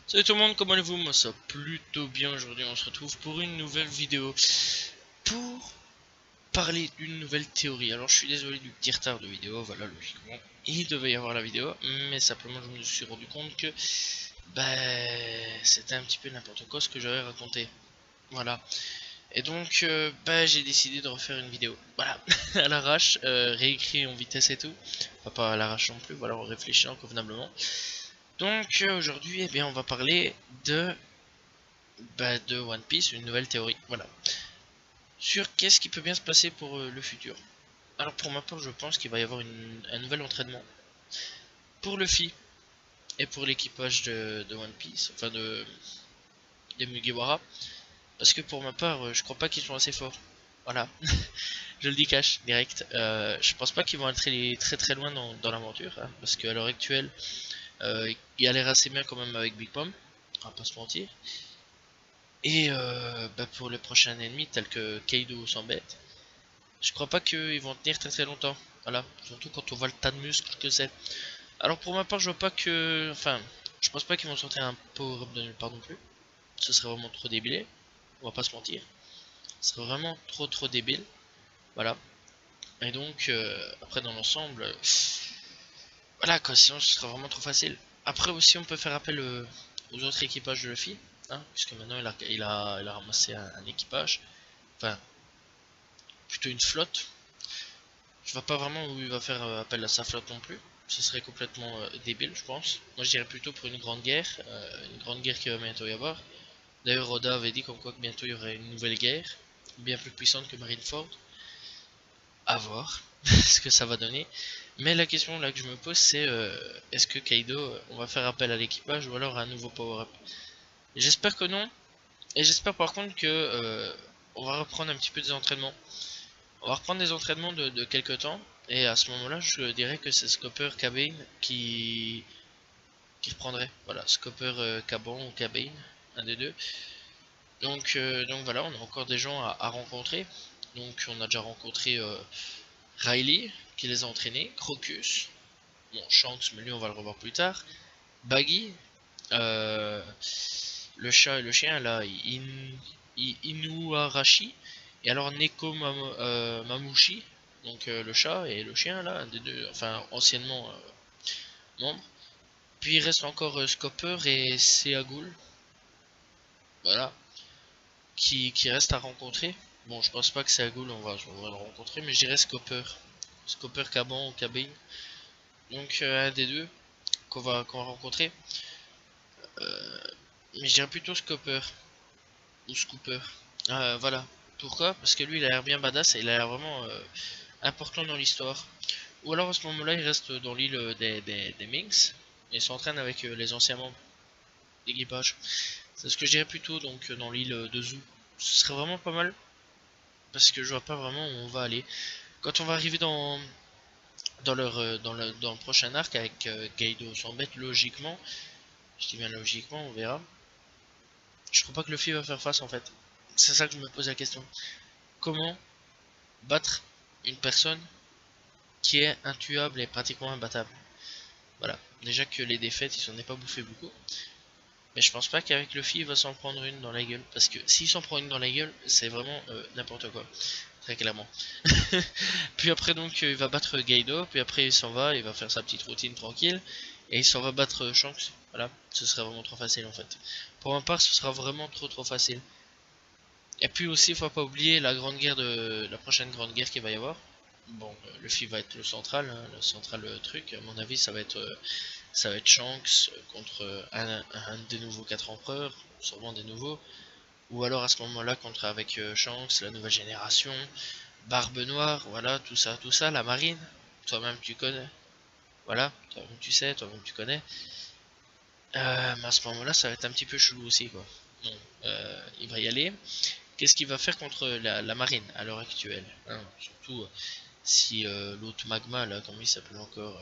Salut tout le monde, comment allez-vous? Moi ça va plutôt bien. Aujourd'hui on se retrouve pour une nouvelle vidéo pour parler d'une nouvelle théorie. Alors je suis désolé du petit retard de vidéo, voilà, logiquement il devait y avoir la vidéo, mais simplement je me suis rendu compte que c'était un petit peu n'importe quoi ce que j'avais raconté. Voilà. Et donc j'ai décidé de refaire une vidéo. Voilà, à l'arrache, réécrit en vitesse et tout. Enfin, pas à l'arrache non plus, voilà, en réfléchissant convenablement. Donc aujourd'hui, eh bien, on va parler de One Piece, une nouvelle théorie. Voilà. Sur qu'est-ce qui peut bien se passer pour le futur. Alors pour ma part, je pense qu'il va y avoir un nouvel entraînement pour Luffy et pour l'équipage de One Piece, enfin des Mugiwara. Parce que pour ma part, je crois pas qu'ils sont assez forts. Voilà, je le dis cash, direct. Je pense pas qu'ils vont aller très très loin dans l'aventure, hein, parce qu'à l'heure actuelle, il a l'air assez bien quand même avec Big Mom, on va pas se mentir. Et pour les prochains ennemis tels que Kaido ou Sambet, je crois pas qu'ils vont tenir très très longtemps. Voilà, surtout quand on voit le tas de muscles que c'est. Alors pour ma part, je vois pas que... Enfin, je pense pas qu'ils vont sortir un power-up de nulle part non plus. Ce serait vraiment trop débile, on va pas se mentir. Ce serait vraiment trop débile. Voilà. Et donc, après dans l'ensemble, voilà quoi, sinon ce serait vraiment trop facile. Après aussi, on peut faire appel aux autres équipages de Luffy, hein, puisque maintenant il a ramassé un équipage. Enfin, plutôt une flotte. Je vois pas vraiment où il va faire appel à sa flotte non plus. Ce serait complètement débile, je pense. Moi, je dirais plutôt pour une grande guerre qui va bientôt y avoir. D'ailleurs, Oda avait dit comme quoi que bientôt il y aurait une nouvelle guerre, bien plus puissante que Marineford. À voir ce que ça va donner. Mais la question là que je me pose, c'est est-ce que Kaido, on va faire appel à l'équipage ou alors à un nouveau power-up? J'espère que non. Et j'espère par contre que on va reprendre un petit peu des entraînements. On va reprendre des entraînements de quelques temps. Et à ce moment-là, je dirais que c'est Scopper Cabane qui reprendrait. Voilà, Scopper Caban ou Cabane, un des deux. Donc voilà, on a encore des gens à rencontrer. Donc on a déjà rencontré Riley, qui les a entraînés, Crocus, bon, Shanks, mais lui on va le revoir plus tard, Baggy, euh, le chat et le chien là, Inuarashi, et alors Neko Mamushi, donc le chat et le chien là, un des deux, enfin anciennement membres. Puis il reste encore Scopper et Seagul, voilà, qui reste à rencontrer. Bon, je pense pas que Seagul on va le rencontrer, mais j'irai Scopper. Scopper Caban ou Cabine. Donc un des deux qu'on va rencontrer. Mais je dirais plutôt Scopper ou Scooper. Voilà. Pourquoi? Parce que lui il a l'air bien badass et il a l'air vraiment important dans l'histoire. Ou alors à ce moment-là il reste dans l'île des Minx et s'entraîne avec les anciens membres d'équipage. C'est ce que je dirais plutôt donc dans l'île de Zou. Ce serait vraiment pas mal parce que je vois pas vraiment où on va aller. Quand on va arriver dans le prochain arc avec Kaido s'embête logiquement, je dis bien logiquement, on verra. Je crois pas que Luffy va faire face en fait. C'est ça que je me pose la question. Comment battre une personne qui est intuable et pratiquement imbattable? Voilà. Déjà que les défaites, ils s'en est pas bouffé beaucoup. Mais je pense pas qu'avec Luffy, il va s'en prendre une dans la gueule. Parce que s'il s'en prend une dans la gueule, c'est vraiment n'importe quoi. Très clairement. Puis après, donc, il va battre Gaido. Puis après, il s'en va. Il va faire sa petite routine tranquille. Et il s'en va battre Shanks. Voilà. Ce serait vraiment trop facile en fait. Pour ma part, ce sera vraiment trop facile. Et puis aussi, il faut pas oublier la prochaine grande guerre qu'il va y avoir. Bon, Luffy va être le central, hein, le central truc. À mon avis, ça va être Shanks contre un des nouveaux 4 empereurs, sûrement des nouveaux. Ou alors à ce moment-là, contre avec Shanks, la nouvelle génération, Barbe Noire, voilà, tout ça, la marine. Toi-même tu connais, voilà, toi-même tu sais, toi-même tu connais. Mais à ce moment-là, ça va être un petit peu chelou aussi, quoi. Bon, il va y aller. Qu'est-ce qu'il va faire contre la marine à l'heure actuelle, hein, surtout si l'autre magma là, comment il s'appelle encore,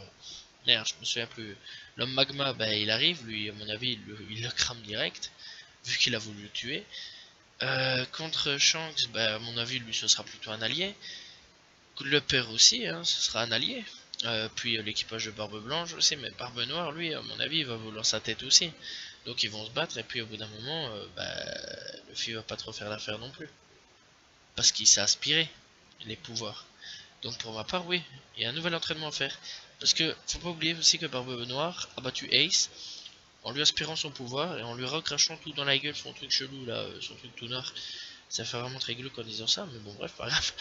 merde, je me souviens plus. L'homme magma, bah il arrive, lui à mon avis il le crame direct, vu qu'il a voulu le tuer. Contre Shanks, bah à mon avis lui ce sera plutôt un allié. Le père aussi, hein, ce sera un allié. Puis l'équipage de Barbe Blanche aussi, mais Barbe Noire lui à mon avis il va vouloir sa tête aussi. Donc ils vont se battre et puis au bout d'un moment, Luffy va pas trop faire l'affaire non plus. Parce qu'il s'est aspiré les pouvoirs. Donc pour ma part, oui, il y a un nouvel entraînement à faire. Parce que faut pas oublier aussi que Barbe Noire a battu Ace en lui aspirant son pouvoir et en lui recrachant tout dans la gueule, son truc chelou là, son truc tout noir. Ça fait vraiment très glauque en disant ça, mais bon bref, pas grave.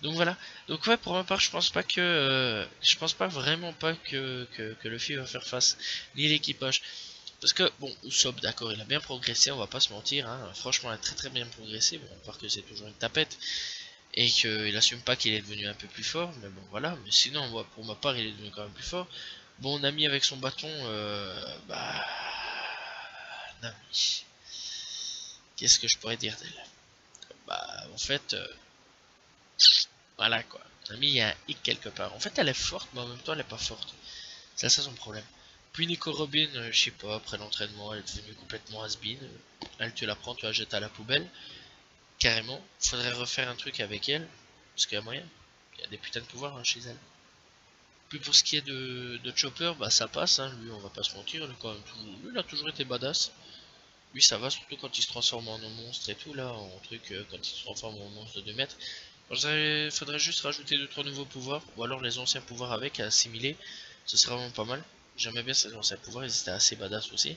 Donc voilà. Donc ouais, pour ma part, je pense pas que, je pense pas vraiment pas que Luffy va faire face ni l'équipage. Parce que bon, Usopp, d'accord, il a bien progressé, on va pas se mentir. Hein. Franchement, il a très bien progressé. Bon, à part que c'est toujours une tapette et qu'il assume pas qu'il est devenu un peu plus fort. Mais bon, voilà. Mais sinon, moi, pour ma part, il est devenu quand même plus fort. Bon, Nami avec son bâton, Nami. Qu'est-ce que je pourrais dire d'elle? Bah, en fait, voilà quoi. Nami, il y a un hic quelque part. En fait, elle est forte, mais en même temps, elle est pas forte. C'est ça son problème. Puis Nico Robin, je sais pas, après l'entraînement, elle est devenue complètement has-been. Elle, tu la prends, tu la jettes à la poubelle. Carrément. Faudrait refaire un truc avec elle. Parce qu'il y a moyen. Il y a des putains de pouvoirs hein, chez elle. Puis pour ce qui est de Chopper, bah ça passe. Hein. Lui, on va pas se mentir. Lui, quand même, lui, il a toujours été badass. Lui, ça va, surtout quand il se transforme en monstre et tout, là. En truc, quand il se transforme en monstre de 2 mètres. Faudrait juste rajouter 2-3 nouveaux pouvoirs. Ou alors les anciens pouvoirs avec, à assimiler. Ce serait vraiment pas mal. J'aimais bien ces anciens pouvoirs, ils étaient assez badass aussi.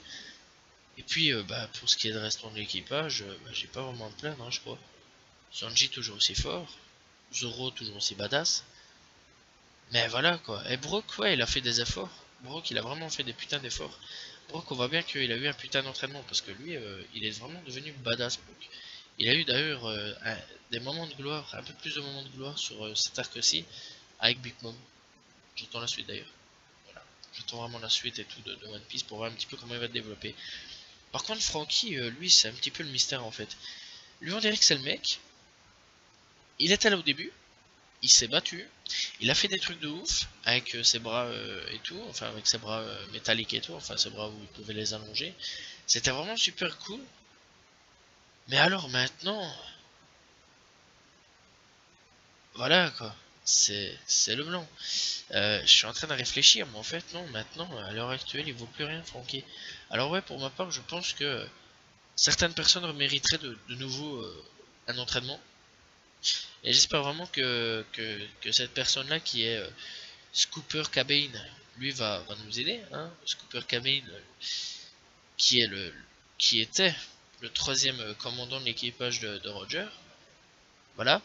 Et puis, pour ce qui est de restant de l'équipage, j'ai pas vraiment à me plaindre, hein, je crois. Sanji toujours aussi fort, Zoro toujours aussi badass. Mais voilà quoi. Et Brook, ouais, il a fait des efforts. Brook, il a vraiment fait des putains d'efforts. Brook, on voit bien qu'il a eu un putain d'entraînement parce que lui, il est vraiment devenu badass, Brook. Il a eu d'ailleurs des moments de gloire, un peu plus de moments de gloire sur cet arc-ci avec Big Mom. J'attends la suite d'ailleurs. Voilà. J'attends vraiment la suite et tout de One Piece pour voir un petit peu comment il va te développer. Par contre, Franky, lui, c'est un petit peu le mystère en fait. Lui, on dirait que c'est le mec. Il était là au début, il s'est battu, il a fait des trucs de ouf avec ses bras et tout, enfin avec ses bras métalliques et tout, enfin ses bras où il pouvait les allonger. C'était vraiment super cool. Mais alors maintenant, voilà quoi, c'est le blanc. Je suis en train de réfléchir, mais en fait non, maintenant à l'heure actuelle il vaut plus rien, Francky. Alors ouais, pour ma part, je pense que certaines personnes mériteraient de nouveau un entraînement. Et j'espère vraiment que cette personne-là qui est Scooper Cabane, lui va nous aider. Hein. Scooper Cabane, qui est qui était le troisième commandant de l'équipage de Roger. Voilà.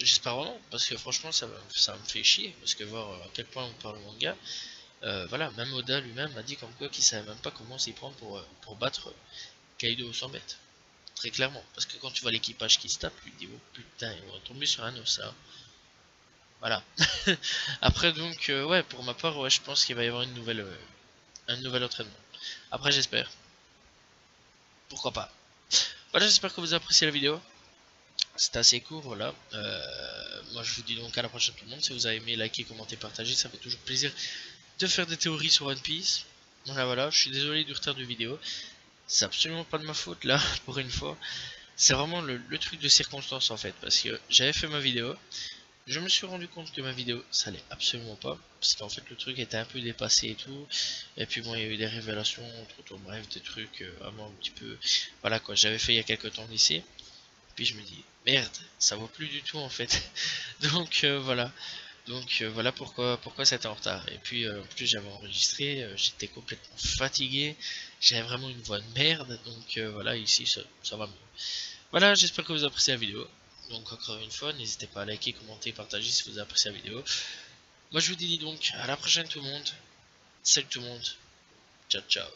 J'espère vraiment, parce que franchement ça me fait chier, parce que voir à quel point on parle au manga, voilà, même Oda lui-même a dit comme quoi qu'il savait même pas comment s'y prendre pour battre Kaido au 100 mètres. Très clairement, parce que quand tu vois l'équipage qui se tape, tu te dis oh putain, ils vont tomber sur un os là. Voilà. Après donc ouais, pour ma part, ouais, je pense qu'il va y avoir un nouvel entraînement. Après j'espère. Pourquoi pas. Voilà, j'espère que vous avez apprécié la vidéo. C'était assez court, voilà. Moi je vous dis donc à la prochaine tout le monde. Si vous avez aimé, likez, commentez, partagez, ça fait toujours plaisir de faire des théories sur One Piece. Voilà, je suis désolé du retard de vidéo. C'est absolument pas de ma faute là, pour une fois. C'est vraiment le truc de circonstance en fait, parce que j'avais fait ma vidéo. Je me suis rendu compte que ma vidéo, ça allait absolument pas. Parce qu'en fait, le truc était un peu dépassé et tout. Et puis bon, il y a eu des révélations, bref, des trucs vraiment un petit peu... Voilà quoi, j'avais fait il y a quelques temps d'ici. Puis je me dis, merde, ça vaut plus du tout en fait. Donc voilà. Donc voilà pourquoi c'était en retard. Et puis en plus j'avais enregistré, j'étais complètement fatigué. J'avais vraiment une voix de merde. Donc voilà, ici ça va mieux. Voilà, j'espère que vous appréciez la vidéo. Donc encore une fois, n'hésitez pas à liker, commenter, partager si vous appréciez la vidéo. Moi je vous dis donc à la prochaine tout le monde. Salut tout le monde. Ciao ciao.